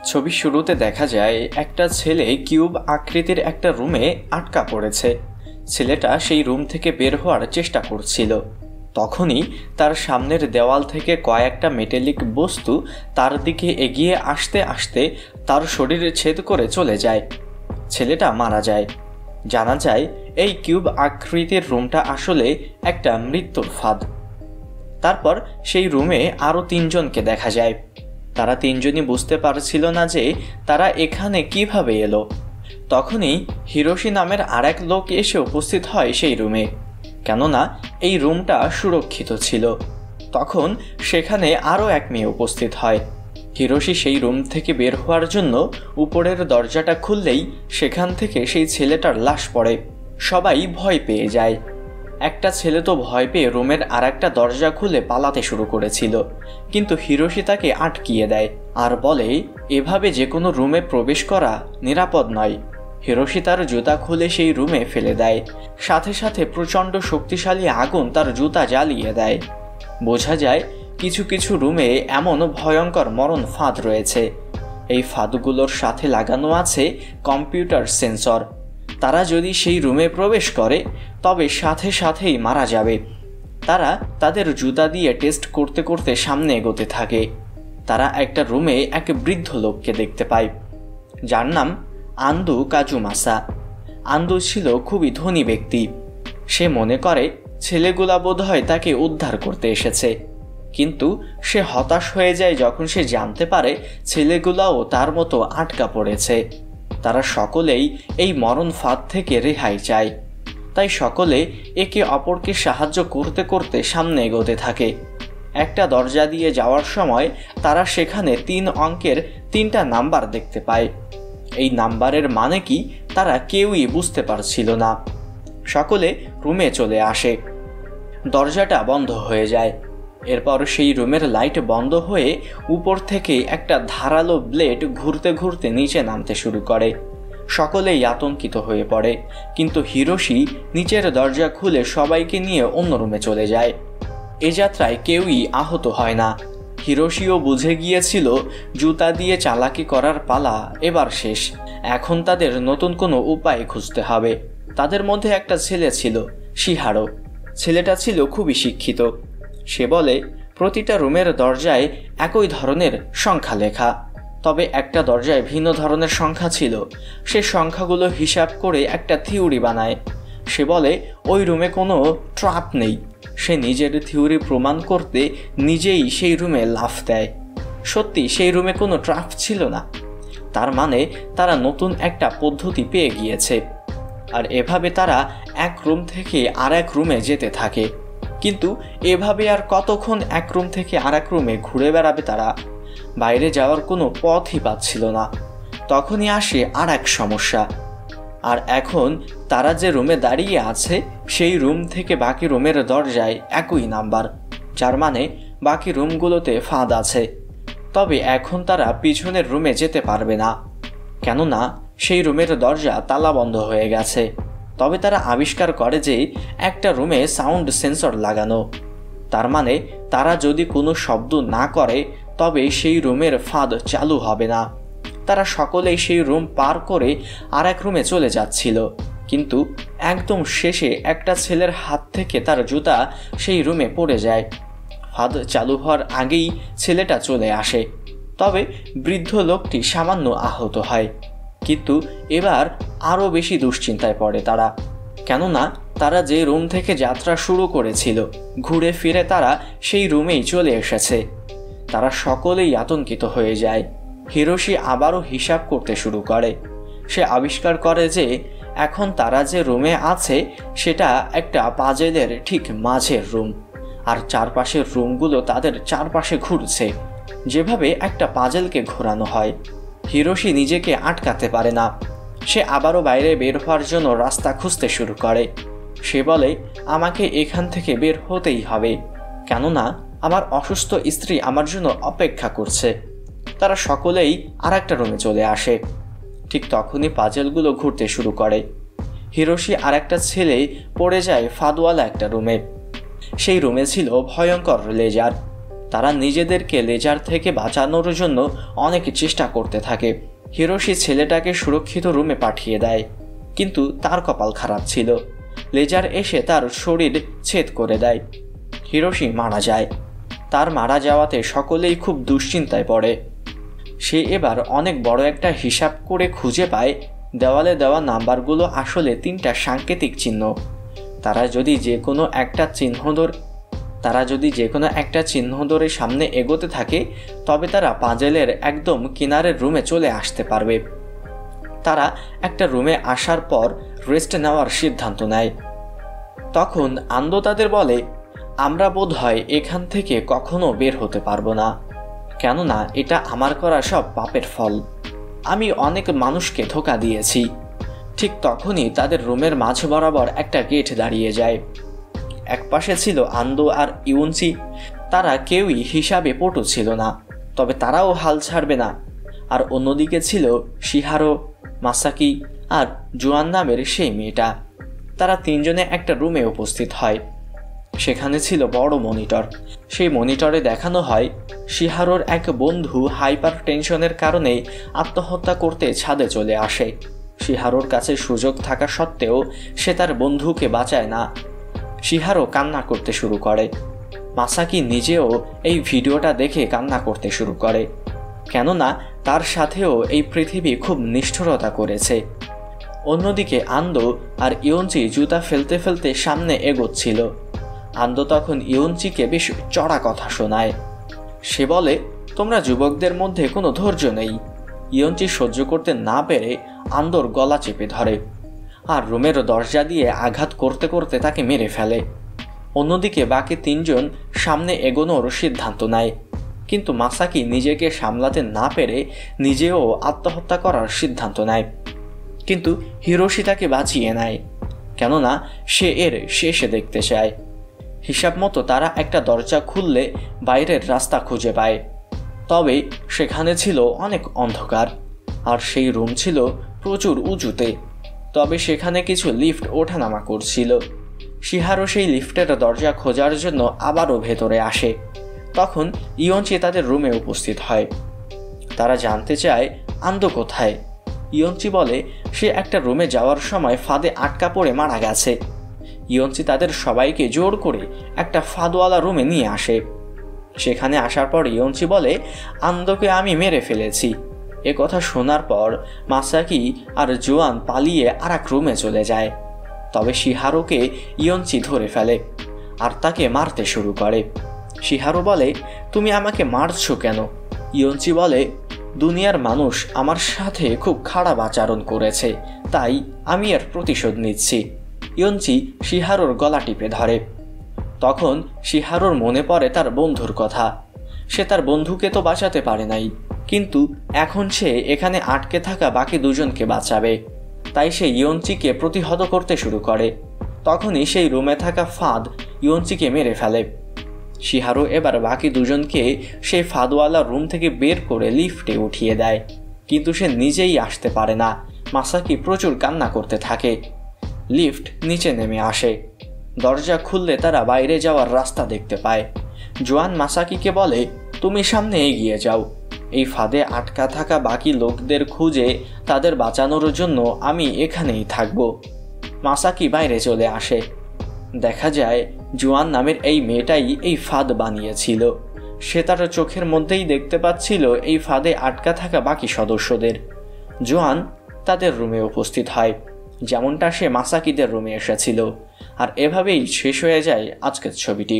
ছবির শুরুতে দেখা যায় একটা ছেলে কিউব আকৃতির একটা রুমে আটকা পড়েছে। ছেলেটা সেই রুম থেকে বের হওয়ার চেষ্টা করছিল। তখনই তার সামনের দেওয়াল থেকে কয়েকটা মেটালিক বস্তু তার দিকে এগিয়ে আসতে আসতে তার শরীরে ছেদ করে চলে যায়। ছেলেটা মারা যায়। জানা যায় এই কিউব আকৃতির রুমটা আসলে একটা মৃত্যুর ফাঁদ। তারপর সেই রুমে আরও তিনজনকে দেখা যায়। তারা তিনজনই বুঝতে পারছিল না যে তারা এখানে কিভাবে এলো। তখনই হিরোশি নামের আরেক লোক এসে উপস্থিত হয় সেই রুমে, কেননা এই রুমটা সুরক্ষিত ছিল। তখন সেখানে আরও এক মেয়ে উপস্থিত হয়। হিরোশি সেই রুম থেকে বের হওয়ার জন্য উপরের দরজাটা খুললেই সেখান থেকে সেই ছেলেটার লাশ পড়ে। সবাই ভয় পেয়ে যায়। একটা ছেলে তো ভয় পেয়ে রুমের আর একটা দরজা খুলে পালাতে শুরু করেছিল, কিন্তু হিরোশি তাকে আটকিয়ে দেয় আর বলে এভাবে যে কোনো রুমে প্রবেশ করা নিরাপদ নয়। হিরোশি তার জুতা খুলে সেই রুমে ফেলে দেয়। সাথে সাথে প্রচণ্ড শক্তিশালী আগুন তার জুতা জ্বালিয়ে দেয়। বোঝা যায় কিছু কিছু রুমে এমন ভয়ঙ্কর মরণ ফাঁদ রয়েছে। এই ফাঁদগুলোর সাথে লাগানো আছে কম্পিউটার সেন্সর। তারা যদি সেই রুমে প্রবেশ করে তবে সাথে সাথেই মারা যাবে। তারা তাদের জুতা দিয়ে টেস্ট করতে করতে সামনে এগোতে থাকে। তারা একটা রুমে এক বৃদ্ধ লোককে দেখতে পায়, যার নাম আন্দু কাজুমাসা। আন্দু ছিল খুবই ধনী ব্যক্তি। সে মনে করে ছেলেগুলা বোধহয় তাকে উদ্ধার করতে এসেছে, কিন্তু সে হতাশ হয়ে যায় যখন সে জানতে পারে ছেলেগুলাও তার মতো আটকা পড়েছে। তারা সকলেই এই মরণ ফাঁদ থেকে রেহাই চায়। তাই সকলে একে অপরকে সাহায্য করতে করতে সামনে এগোতে থাকে। একটা দরজা দিয়ে যাওয়ার সময় তারা সেখানে 3 অঙ্কের 3টা নাম্বার দেখতে পায়। এই নাম্বারের মানে কি তারা কেউই বুঝতে পারছিল না। সকলে রুমে চলে আসে। দরজাটা বন্ধ হয়ে যায়। এরপর সেই রুমের লাইট বন্ধ হয়ে উপর থেকে একটা ধারালো ব্লেড ঘুরতে ঘুরতে নিচে নামতে শুরু করে। সকলেই আতঙ্কিত হয়ে পড়ে, কিন্তু হিরোশি নিচের দরজা খুলে সবাইকে নিয়ে অন্য রুমে চলে যায়। এ যাত্রায় কেউই আহত হয় না। হিরোশিও বুঝে গিয়েছিল জুতা দিয়ে চালাকি করার পালা এবার শেষ। এখন তাদের নতুন কোনো উপায় খুঁজতে হবে। তাদের মধ্যে একটা ছেলে ছিল, শিহারো। ছেলেটা ছিল খুবই শিক্ষিত। সে বলে প্রতিটা রুমের দরজায় একই ধরনের সংখ্যা লেখা, তবে একটা দরজায় ভিন্ন ধরনের সংখ্যা ছিল। সে সংখ্যাগুলো হিসাব করে একটা থিওরি বানায়। সে বলে ওই রুমে কোনো ট্র্যাপ নেই। সে নিজের থিওরি প্রমাণ করতে নিজেই সেই রুমে লাফ দেয়। সত্যি সেই রুমে কোনো ট্র্যাপ ছিল না। তার মানে তারা নতুন একটা পদ্ধতি পেয়ে গিয়েছে। আর এভাবে তারা এক রুম থেকে আর এক রুমে যেতে থাকে। কিন্তু এভাবে আর কতক্ষণ এক রুম থেকে আর এক রুমে ঘুরে বেড়াবে তারা? বাইরে যাওয়ার কোনো পথই পাচ্ছিল না। তখনই আসে আর এক সমস্যা। আর এখন তারা যে রুমে দাঁড়িয়ে আছে সেই রুম থেকে বাকি রুমের দরজায় একই নাম্বার, যার মানে বাকি রুমগুলোতে ফাঁদ আছে। তবে এখন তারা পিছনের রুমে যেতে পারবে না, কেননা সেই রুমের দরজা তালা বন্ধ হয়ে গেছে। তবে তারা আবিষ্কার করে যে একটা রুমে সাউন্ড সেন্সর লাগানো। তার মানে তারা যদি কোনো শব্দ না করে তবে সেই রুমের ফাঁদ চালু হবে না। তারা সকলেই সেই রুম পার করে আর এক রুমে চলে যাচ্ছিল, কিন্তু একদম শেষে একটা ছেলের হাত থেকে তার জুতা সেই রুমে পড়ে যায়। ফাঁদ চালু হওয়ার আগেই ছেলেটা চলে আসে। তবে বৃদ্ধ লোকটি সামান্য আহত হয়, কিন্তু এবার আরও বেশি দুশ্চিন্তায় পড়ে তারা, কেননা তারা যে রুম থেকে যাত্রা শুরু করেছিল ঘুরে ফিরে তারা সেই রুমেই চলে এসেছে। তারা সকলেই আতঙ্কিত হয়ে যায়। হিরোশি আবারও হিসাব করতে শুরু করে। সে আবিষ্কার করে যে এখন তারা যে রুমে আছে সেটা একটা পাজেলের ঠিক মাঝের রুম, আর চারপাশের রুমগুলো তাদের চারপাশে ঘুরছে, যেভাবে একটা পাজেলকে ঘোরানো হয়। হিরোশি নিজেকে আটকাতে পারে না। সে আবারও বাইরে বের হওয়ার জন্য রাস্তা খুঁজতে শুরু করে। সে বলে আমাকে এখান থেকে বের হতেই হবে, কেননা আমার অসুস্থ স্ত্রী আমার জন্য অপেক্ষা করছে। তারা সকলেই আর একটা রুমে চলে আসে। ঠিক তখনই পাজেলগুলো ঘুরতে শুরু করে। হিরোশি আর একটা ছেলে পড়ে যায় ফাঁদওয়ালা একটা রুমে। সেই রুমে ছিল ভয়ঙ্কর লেজার। তারা নিজেদেরকে লেজার থেকে বাঁচানোর জন্য অনেক চেষ্টা করতে থাকে। হিরোশি ছেলেটাকে সুরক্ষিত রুমে পাঠিয়ে দেয়, কিন্তু তার কপাল খারাপ ছিল। লেজার এসে তার শরীর ছেদ করে দেয়। হিরোশি মারা যায়। তার মারা যাওয়াতে সকলেই খুব দুশ্চিন্তায় পড়ে। সে এবার অনেক বড় একটা হিসাব করে খুঁজে পায় দেওয়ালে দেওয়া নাম্বারগুলো আসলে 3টা সাংকেতিক চিহ্ন। তারা যদি যে কোনো একটা চিহ্ন ধরে সামনে এগোতে থাকে তবে তারা পাজেলের একদম কিনারের রুমে চলে আসতে পারবে। তারা একটা রুমে আসার পর রেস্ট নেওয়ার সিদ্ধান্ত নেয়। তখন আন্দো তাদের বলে, আমরা বোধহয় এখান থেকে কখনো বের হতে পারবো না, কেননা এটা আমার করা সব পাপের ফল। আমি অনেক মানুষকে ধোঁকা দিয়েছি। ঠিক তখনই তাদের রুমের মাঝ বরাবর একটা গেট দাঁড়িয়ে যায়। একপাশে ছিল আন্দো আর ইউনচি। তারা কেউই হিসাবে পটু ছিল না, তবে তারাও হাল ছাড়বে না। আর অন্যদিকে ছিল শিহারো, মাসাকি আর জোয়ান নামের সেই মেয়েটা। তারা 3জনে একটা রুমে উপস্থিত হয়। সেখানে ছিল বড় মনিটর। সেই মনিটরে দেখানো হয় শিহারোর এক বন্ধু হাইপার টেনশনের কারণে আত্মহত্যা করতে ছাদে চলে আসে। শিহারোর কাছে সুযোগ থাকা সত্ত্বেও সে তার বন্ধুকে বাঁচায় না। শিহারো কান্না করতে শুরু করে। মাসাকি নিজেও এই ভিডিওটা দেখে কান্না করতে শুরু করে, কেননা তার সাথেও এই পৃথিবী খুব নিষ্ঠুরতা করেছে। অন্যদিকে আন্দো আর ইয়ঞ্চি জুতা ফেলতে ফেলতে সামনে এগোচ্ছিল। আন্দো তখন ইয়ঞ্চিকে বেশ চড়া কথা শোনায়। সে বলে, তোমরা যুবকদের মধ্যে কোনো ধৈর্য নেই। ইয়ঞ্চি সহ্য করতে না পেরে আন্দোর গলা চেপে ধরে আর রুমের দরজা দিয়ে আঘাত করতে করতে তাকে মেরে ফেলে। অন্যদিকে বাকি 3জন সামনে এগোনোর সিদ্ধান্ত নেয়, কিন্তু মাসাকি নিজেকে সামলাতে না পেরে নিজেও আত্মহত্যা করার সিদ্ধান্ত নেয়। কিন্তু হিরোশি তাকে বাঁচিয়ে নেয়, কেননা সে এর শেষে দেখতে চায়। হিসাব মতো তারা একটা দরজা খুললে বাইরের রাস্তা খুঁজে পায়। তবে সেখানে ছিল অনেক অন্ধকার আর সেই রুম ছিল প্রচুর উঁচুতে। তবে সেখানে কিছু লিফট ওঠানামা করছিল। শিহারো সেই লিফটের দরজা খোঁজার জন্য আবারও ভেতরে আসে। তখন ইয়ঞ্চি তাদের রুমে উপস্থিত হয়। তারা জানতে চায় আন্দো কোথায়। ইয়ঞ্চি বলে সে একটা রুমে যাওয়ার সময় ফাঁদে আটকা পড়ে মারা গেছে। ইয়ঞ্চি তাদের সবাইকে জোর করে একটা ফাঁদওয়ালা রুমে নিয়ে আসে। সেখানে আসার পর ইয়ঞ্চি বলে, আন্দোকে আমি মেরে ফেলেছি। এ কথা শোনার পর মাসাকি আর জোয়ান পালিয়ে আর এক রুমে চলে যায়। তবে শিহারোকে ইয়ঞ্চি ধরে ফেলে আর তাকে মারতে শুরু করে। শিহারো বলে, তুমি আমাকে মারছো কেন? ইয়ঞ্চি বলে, দুনিয়ার মানুষ আমার সাথে খুব খারাপ আচরণ করেছে, তাই আমি এর প্রতিশোধ নিচ্ছি। ইয়ঞ্চি শিহারোর গলা টিপে ধরে। তখন শিহারোর মনে পড়ে তার বন্ধুর কথা। সে তার বন্ধুকে তো বাঁচাতে পারে নাই, কিন্তু এখন সে এখানে আটকে থাকা বাকি 2জনকে বাঁচাবে। তাই সে ইয়ঞ্চিকে প্রতিহত করতে শুরু করে। তখনই সেই রুমে থাকা ফাঁদ ইয়ঞ্চিকে মেরে ফেলে। শিহারো এবার বাকি 2জনকে সেই ফাঁদওয়ালা রুম থেকে বের করে লিফটে উঠিয়ে দেয়, কিন্তু সে নিজেই আসতে পারে না। মাসাকি প্রচুর কান্না করতে থাকে। লিফট নিচে নেমে আসে। দরজা খুললে তারা বাইরে যাওয়ার রাস্তা দেখতে পায়। জোয়ান মাসাকিকে বলে, তুমি সামনে এগিয়ে যাও। এই ফাঁদে আটকা থাকা বাকি লোকদের খুঁজে তাদের বাঁচানোর জন্য আমি এখানেই থাকব। মাসাকি বাইরে চলে আসে। দেখা যায় জোয়ান নামের এই মেয়েটাই এই ফাঁদ বানিয়েছিল। সে তার চোখের মধ্যেই দেখতে পাচ্ছিল এই ফাঁদে আটকা থাকা বাকি সদস্যদের। জোয়ান তাদের রুমে উপস্থিত হয়, যেমনটা সে মাসাকিদের রুমে এসেছিল। আর এভাবেই শেষ হয়ে যায় আজকের ছবিটি।